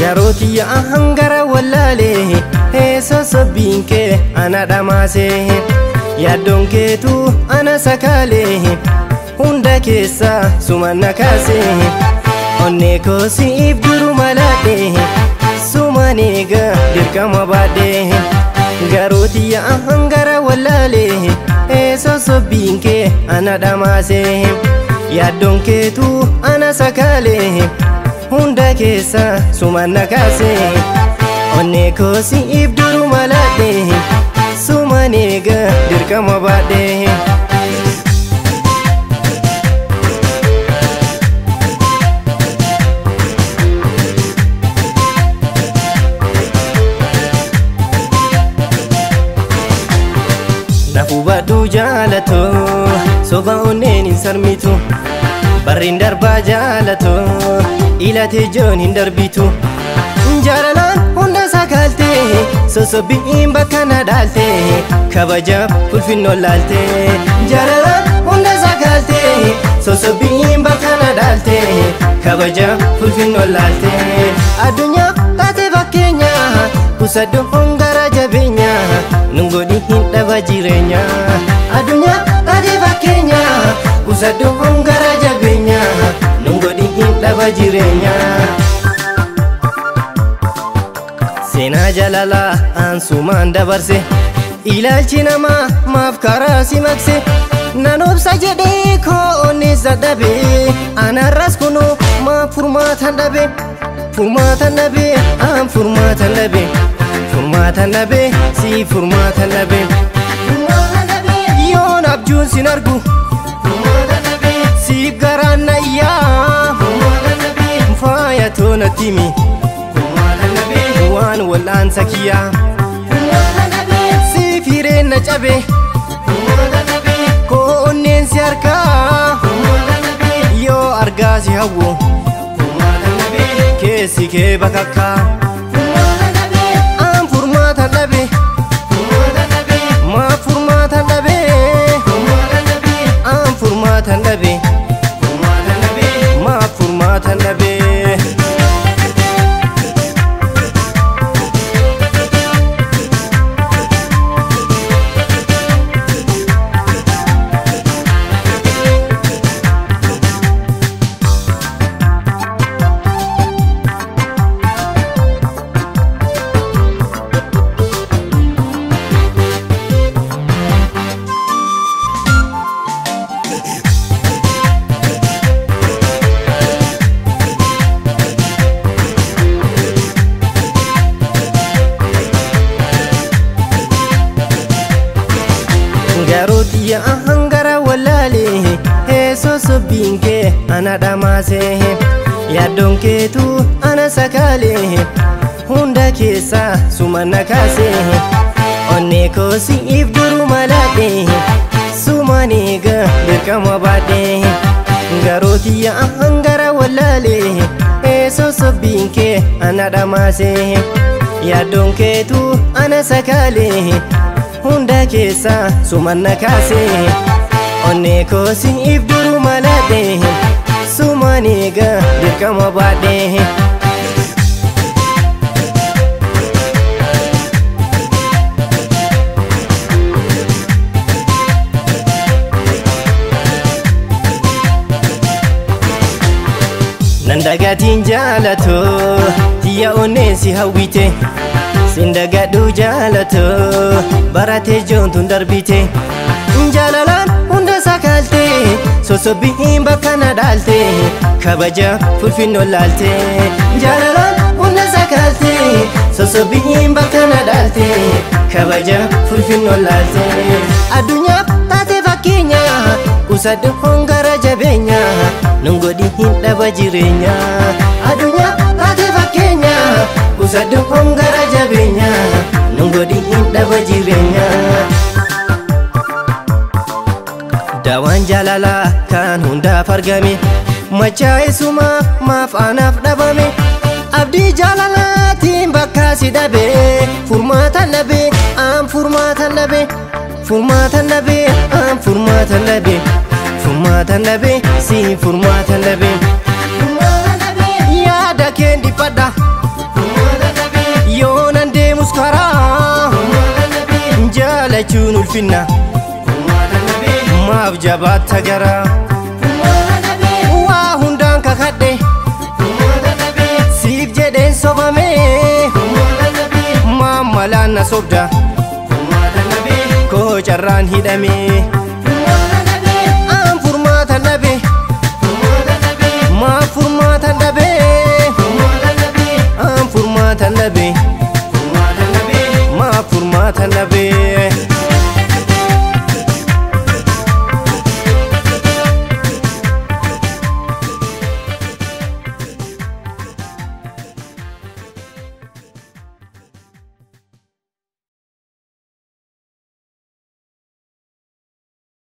Garooti ya hangara wallale so binke ana damase yaaddoon keetu ana sakale hunda keessa sumanna kaase onnee koo siif duru malaadhe sumaniga dirqama baadhe garooti ya hangara wallale so binke ana damase yaaddoon keetu ana sakale hunda keessa sumanna kaase onnee koo siif duru malaadhe sumaniga dirqama baadhe nafu badhu jaalato soba onneen hin sarmitu barriin darbaa jaalato ilate joon hin darbitu jaalalaan hunda sakaalte sosobbiin bakka na dhaalte kabajaaf ulfinnoo laalte jaalalaan hunda sakaalte sosobbiin bakka na dhaalte kabajaaf ulfinnoo laalte addunyaaf taate fakkeenya kusaddu hongara jabeenya nungodhi hin dhaba jireenya addunyaaf taate fakkeenya kusaddu hongara jabeenya nungodhi hin dhaba jireenya seenaa jaalalaa ansumaan dabarse ilaalchi namaa maaf karaa si makse nan obsa jedhee koo onneessa dhabe anarras kunoo maaf furmaatan dhabe furmaatan dhabe an furmaatan dhabe furmaatan dhabe si furmaatan dhabe yoon abjuun sin argu siif garaan nayyaa faaya toonatti himi waan wal'aan sakiyaa siif hireen na cabe koo onneen si harkaa yoo argaa si hawwu keessi kee bakakkaa an furmaatan dhabe maaf furmaatan dhabe an furmaatan dhabe maaf furmaatan dhabe garooti ya hangara wallale sosobbiin kee ana dhamaase yaaddoon keetu ana sakale hunda keessa sumanna kaase onnee koo siif duru malaadhe sumaniga dirqama baadhe garooti ya hangara wallale sosobbiin kee ana dhamaase yaaddoon keetu ana sakale hunda keessa sumanna kaase onnee koo siif duru malaadhe sumaniga dirqama baadhe nan dagaatiin jaalato tiyya onneen si hawwite sindagadhu jaalato barate joontun darbite jaalalaan hunda sakaalte sosobbiin bakka na dhaalte kabajaaf ulfinnoo laalte jaalalaan hunda sakaalte sosobbiin bakka na dhaalte kabajaaf ulfinnoo laalte addunyaaf taate fakkeenya kusaddu hongara jabeenya nungodhi hin dhaba jireenya addunyaaf taate fakkeenya kusaddu hongara jabeenya nungodhi hin dhaba jireenya daawaan jaalalaa kan hundaaf argame machaa'esuma maaf anaaf dhabame abdii jaalalaatiin bakka si dhabe furmaatan dhabe an furmaatan dhabe furmaatan dhabe an furmaatan dhabe furmaatan dhabe si furmaatan dhabe yaada keen dhiphadha jiraachuun ulfinna maaf jabaatta garaa waa hundaan kakadhe siif jedheen sobame maammalaan na sobda koo carraan hidhame aan furmaatan dhabe maaf furmaatan dhabe aan furmaatan dhabe maaf furmaatan dhabe